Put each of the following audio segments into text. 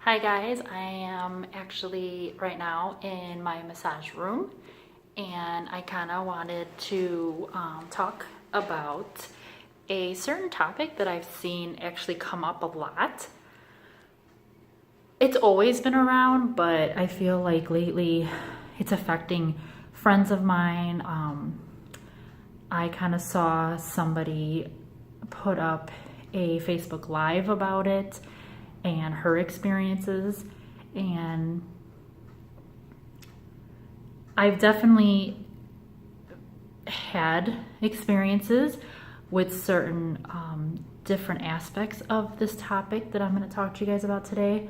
Hi guys, I am actually right now in my massage room and I kind of wanted to talk about a certain topic that I've seen actually come up a lot. It's always been around, but I feel like lately it's affecting friends of mine. I kind of saw somebody put up a Facebook Live about it and her experiences, and I've definitely had experiences with certain different aspects of this topic that I'm going to talk to you guys about today.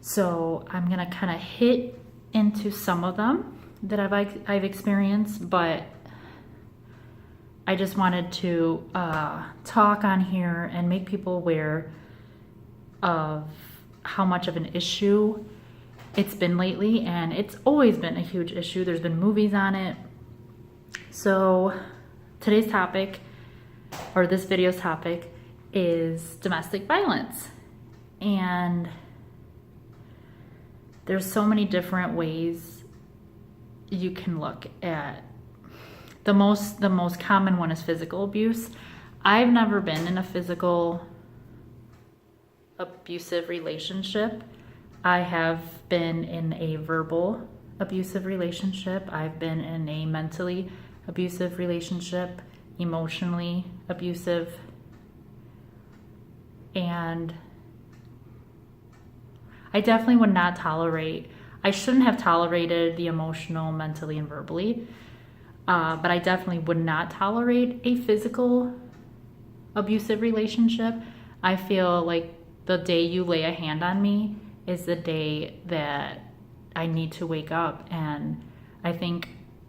So I'm going to kind of hit into some of them that I've experienced, but I just wanted to talk on here and make people aware of how much of an issue it's been lately, and it's always been a huge issue. There's been movies on it. So today's topic, or this video's topic, is domestic violence. And there's so many different ways you can look at. The most common one is physical abuse. I've never been in a physical abusive relationship. I have been in a verbal abusive relationship. I've been in a mentally abusive relationship, emotionally abusive, and I definitely would not tolerate, I shouldn't have tolerated the emotional, mentally, and verbally, but I definitely would not tolerate a physical abusive relationship. I feel like the day you lay a hand on me is the day that I need to wake up. And I think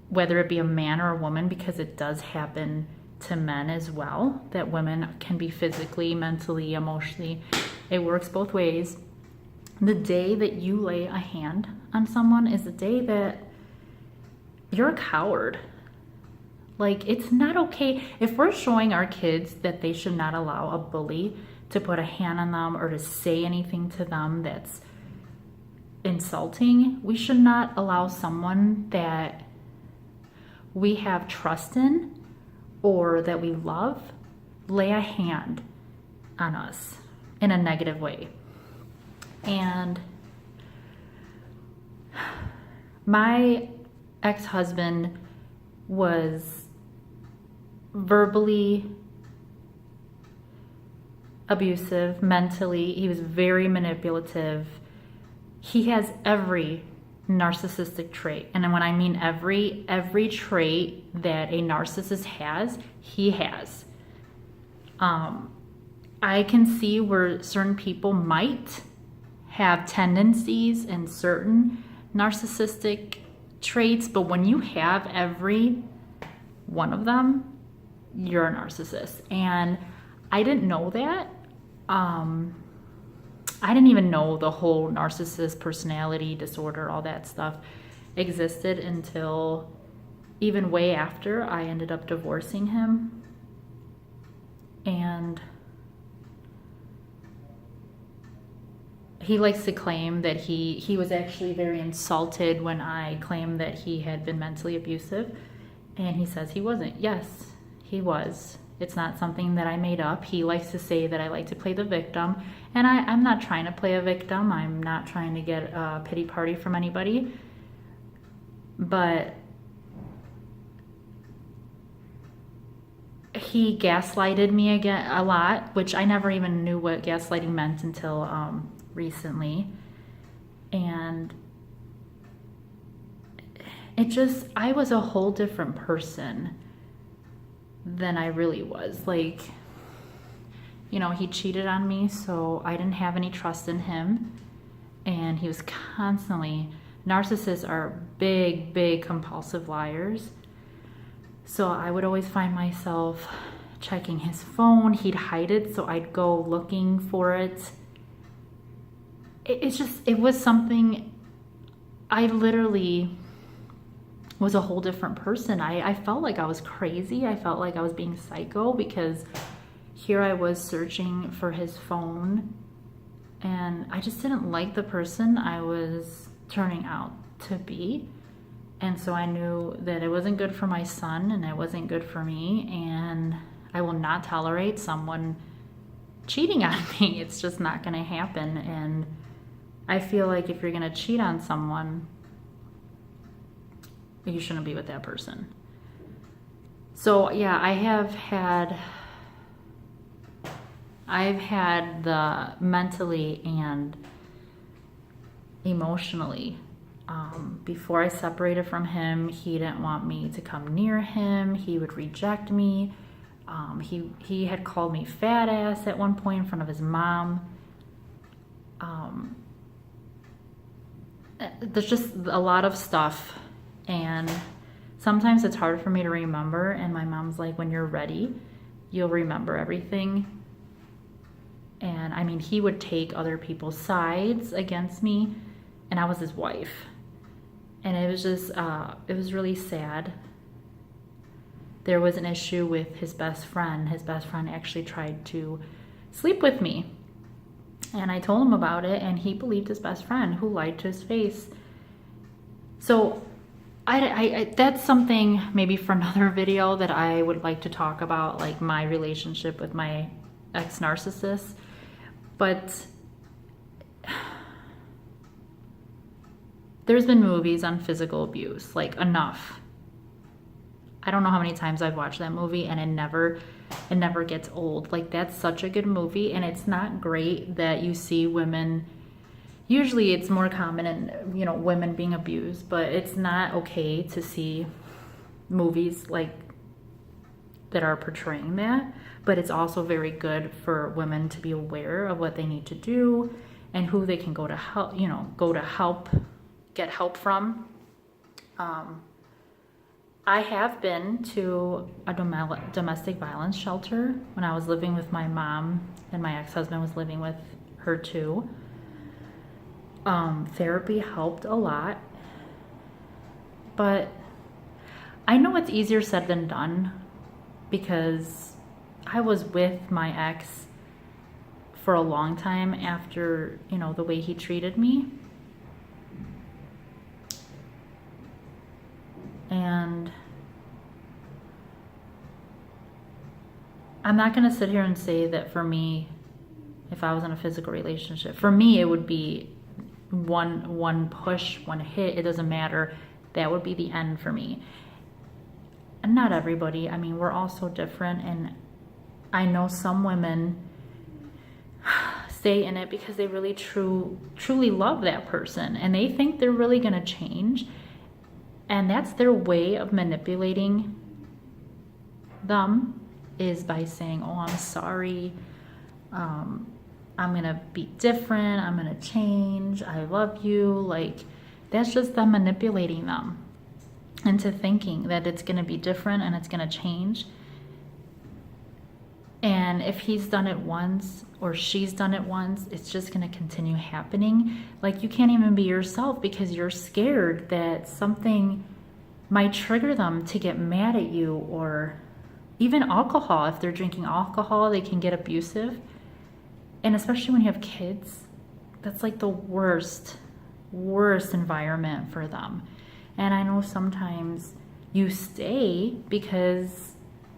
whether it be a man or a woman, because it does happen to men as well, that women can be physically, mentally, emotionally, it works both ways. The day that you lay a hand on someone is the day that you're a coward. Like, it's not okay. If we're showing our kids that they should not allow a bully to put a hand on them or to say anything to them that's insulting, we should not allow someone that we have trust in or that we love lay a hand on us in a negative way. And my ex-husband was verbally abusive, mentally. He was very manipulative. He has every narcissistic trait. And when I mean every trait that a narcissist has, he has. I can see where certain people might have tendencies and certain narcissistic traits, but when you have every one of them, you're a narcissist. And I didn't know that. I didn't even know the whole narcissist personality disorder, all that stuff existed until even way after I ended up divorcing him. And he likes to claim that he was actually very insulted when I claimed that he had been mentally abusive. And he says he wasn't. Yes, he was. It's not something that I made up. He likes to say that I like to play the victim. And I'm not trying to play a victim. I'm not trying to get a pity party from anybody. But he gaslighted me again a lot, which I never even knew what gaslighting meant until recently. And I was a whole different person than I really was. Like, you know, he cheated on me, so I didn't have any trust in him. And he was constantly, narcissists are big compulsive liars. So I would always find myself checking his phone. He'd hide it, so I'd go looking for it. It was something, I literally was a whole different person. I felt like I was crazy. I felt like I was being psycho, because here I was searching for his phone And I just didn't like the person I was turning out to be. And so I knew that it wasn't good for my son and it wasn't good for me. And I will not tolerate someone cheating on me. It's just not going to happen. And I feel like if you're going to cheat on someone, you shouldn't be with that person. So yeah, I've had the mentally and emotionally. Before I separated from him, he didn't want me to come near him. He would reject me. He had called me fat ass at one point in front of his mom. There's just a lot of stuff, and sometimes it's hard for me to remember, and my mom's like, when you're ready, you'll remember everything. And I mean, he would take other people's sides against me, and I was his wife. And it was just, it was really sad. There was an issue with his best friend. His best friend actually tried to sleep with me. And I told him about it, and he believed his best friend, who lied to his face. So I that's something maybe for another video that I would like to talk about, like my relationship with my ex-narcissist. But there's been movies on physical abuse, like enough. I don't know how many times I've watched that movie, and it never gets old. Like, that's such a good movie, and it's not great that you see women. Usually it's more common in, you know, women being abused, but it's not okay to see movies like that are portraying that. But it's also very good for women to be aware of what they need to do and who they can go to help, you know, get help from. I have been to a domestic violence shelter when I was living with my mom, and my ex-husband was living with her too. Therapy helped a lot, but I know it's easier said than done, because I was with my ex for a long time after, you know, the way he treated me. And I'm not going to sit here and say that for me, if I was in a physical relationship, for me it would be one push, one hit, it doesn't matter. That would be the end for me. And not everybody. I mean, we're all so different, and I know some women stay in it because they really truly love that person, and they think they're really going to change. And that's their way of manipulating them, is by saying, oh, I'm sorry, I'm gonna be different, I'm gonna change, I love you. Like, that's just them manipulating them into thinking that it's gonna be different and it's gonna change. And if he's done it once or she's done it once, it's just gonna continue happening. Like, you can't even be yourself because you're scared that something might trigger them to get mad at you. Or even alcohol, if they're drinking alcohol, they can get abusive. And especially when you have kids, that's like the worst environment for them. And I know sometimes you stay because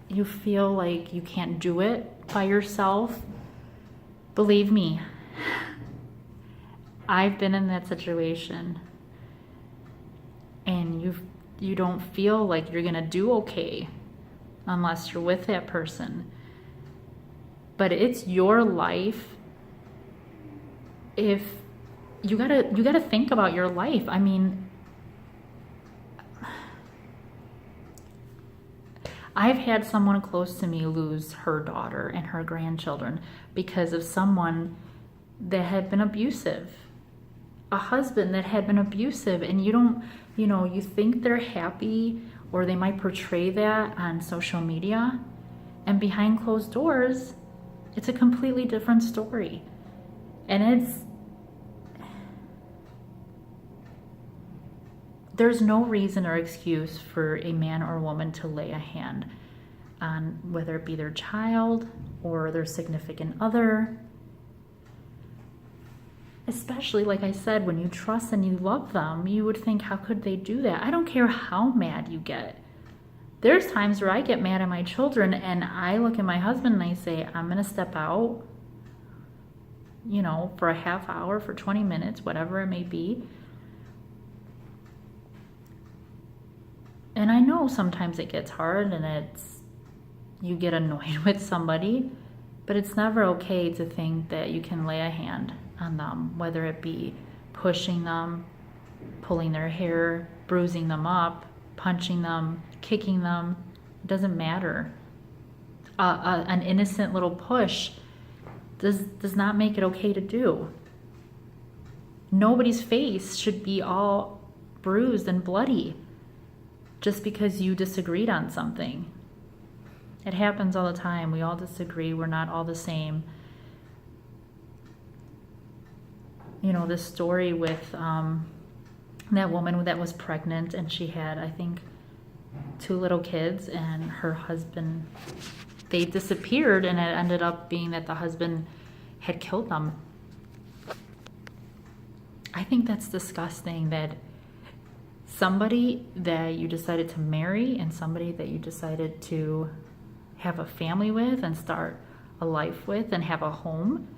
you feel like you can't do it by yourself. Believe me, I've been in that situation, and you don't feel like you're gonna do okay unless you're with that person. But it's your life. If you gotta think about your life. I mean, I've had someone close to me lose her daughter and her grandchildren because of someone that had been abusive, a husband that had been abusive. And you think they're happy, or they might portray that on social media, and behind closed doors, it's a completely different story. And there's no reason or excuse for a man or a woman to lay a hand on, whether it be their child or their significant other. Especially, like I said, when you trust and you love them, you would think, how could they do that? I don't care how mad you get. There's times where I get mad at my children and I look at my husband and I say, I'm going to step out, for a half hour, for 20 minutes, whatever it may be. And I know sometimes it gets hard and you get annoyed with somebody, but it's never okay to think that you can lay a hand on them, whether it be pushing them, pulling their hair, bruising them up, punching them, kicking them. It doesn't matter. An innocent little push does not make it okay to do. Nobody's face should be all bruised and bloody just because you disagreed on something. It happens all the time. We all disagree. We're not all the same. This story with that woman that was pregnant and she had, I think, 2 little kids, and her husband, they disappeared, and it ended up being that the husband had killed them. I think that's disgusting, that somebody that you decided to marry and somebody that you decided to have a family with and start a life with and have a home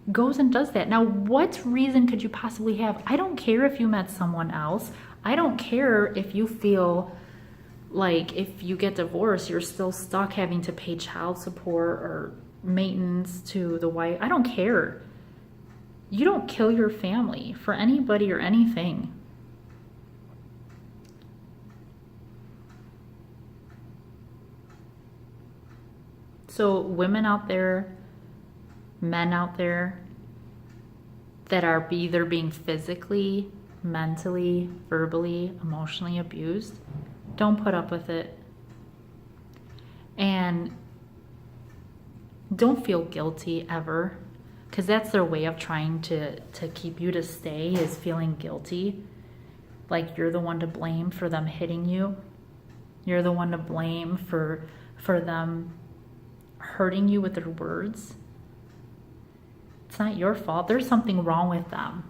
goes and does that. Now, what reason could you possibly have? I don't care if you met someone else. I don't care if you feel like if you get divorced, you're still stuck having to pay child support or maintenance to the wife. I don't care. You don't kill your family for anybody or anything. So women out there, men out there that are either being physically, mentally, verbally, emotionally abused, don't put up with it. And don't feel guilty ever, because that's their way of trying to keep you to stay, is feeling guilty. Like you're the one to blame for them hitting you. You're the one to blame for them hurting you with their words. It's not your fault. There's something wrong with them.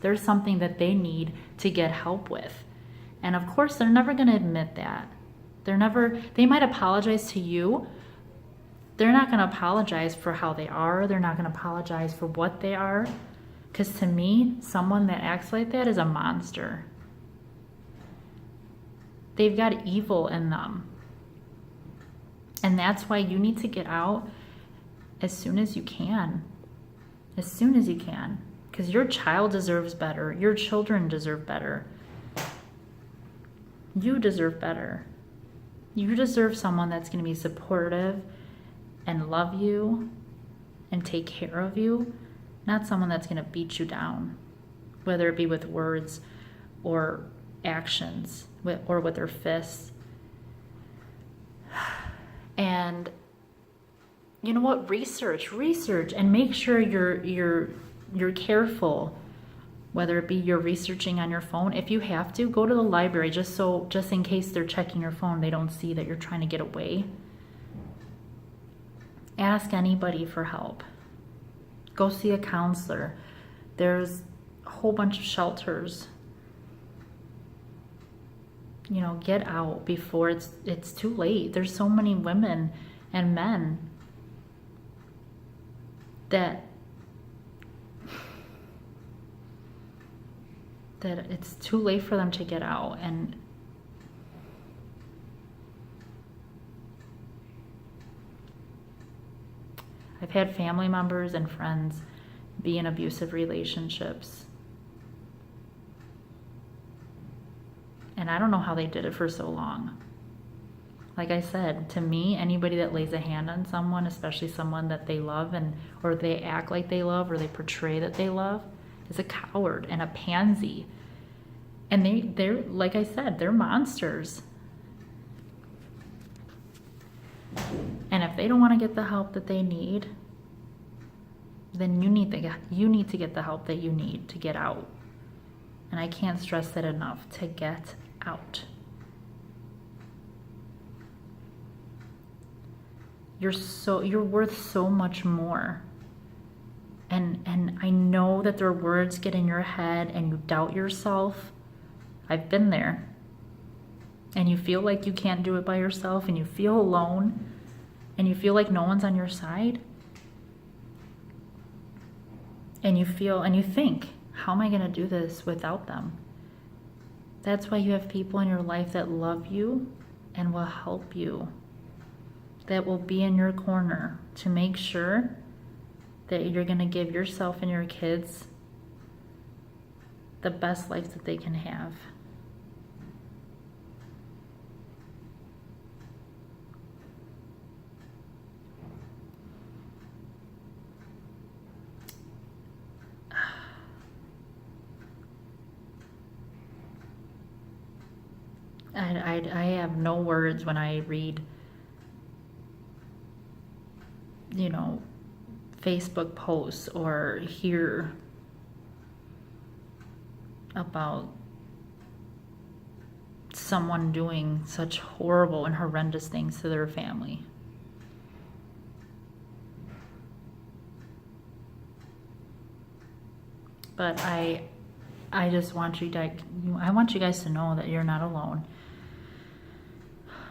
There's something that they need to get help with. And of course, they're never going to admit that. They might apologize to you. They're not going to apologize for how they are. They're not going to apologize for what they are. Because to me, someone that acts like that is a monster. They've got evil in them. And that's why you need to get out as soon as you can. As soon as you can. Because your child deserves better. Your children deserve better. You deserve better. You deserve someone that's going to be supportive and love you and take care of you, not someone that's going to beat you down, whether it be with words or actions or with their fists. And you know what? Research, and make sure you're careful. Whether it be you're researching on your phone, if you have to, go to the library just in case they're checking your phone, they don't see that you're trying to get away. Ask anybody for help. Go see a counselor. There's a whole bunch of shelters. Get out before it's too late. There's so many women and men that it's too late for them to get out. And I've had family members and friends be in abusive relationships. And I don't know how they did it for so long. Like I said, to me, anybody that lays a hand on someone, especially someone that they love or they act like they love or they portray that they love, is a coward and a pansy. And they're like I said, they're monsters. And if they don't want to get the help that they need, then you need to get the help that you need to get out. And I can't stress that enough, to get out. You're worth so much more. And I know that their words get in your head and you doubt yourself. I've been there. And you feel like you can't do it by yourself, and you feel alone, and you feel like no one's on your side. And you think, how am I going to do this without them? That's why you have people in your life that love you and will help you, that will be in your corner to make sure that you're going to give yourself and your kids the best life that they can have. I have no words when I read, Facebook posts or hear about someone doing such horrible and horrendous things to their family. But I just want you guys to know that you're not alone.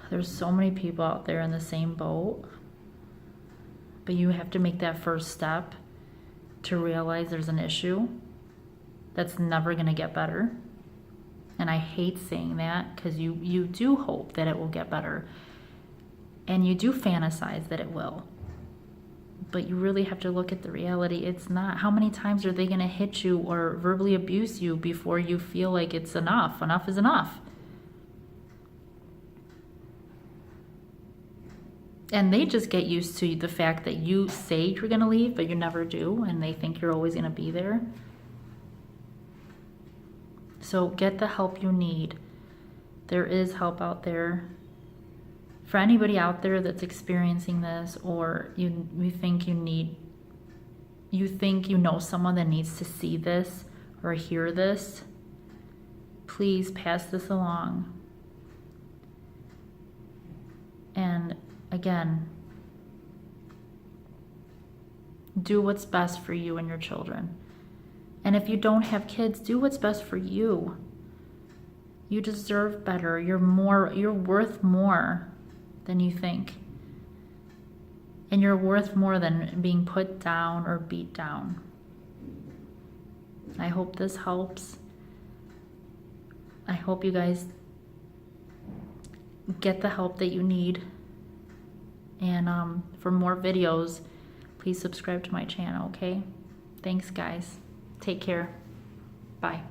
There's so many people out there in the same boat, but you have to make that first step to realize there's an issue that's never going to get better. And I hate saying that, because you do hope that it will get better, and you do fantasize that it will, but you really have to look at the reality. It's not. How many times are they going to hit you or verbally abuse you before you feel like it's enough? Enough is enough. And they just get used to the fact that you say you're going to leave, but you never do, and they think you're always going to be there. So get the help you need. There is help out there. For anybody out there that's experiencing this, or you think you know someone that needs to see this or hear this, please pass this along. And again, do what's best for you and your children. And if you don't have kids, do what's best for you. You deserve better. You're worth more than you think. And you're worth more than being put down or beat down. I hope this helps. I hope you guys get the help that you need. And for more videos, please subscribe to my channel, okay? Thanks, guys. Take care. Bye.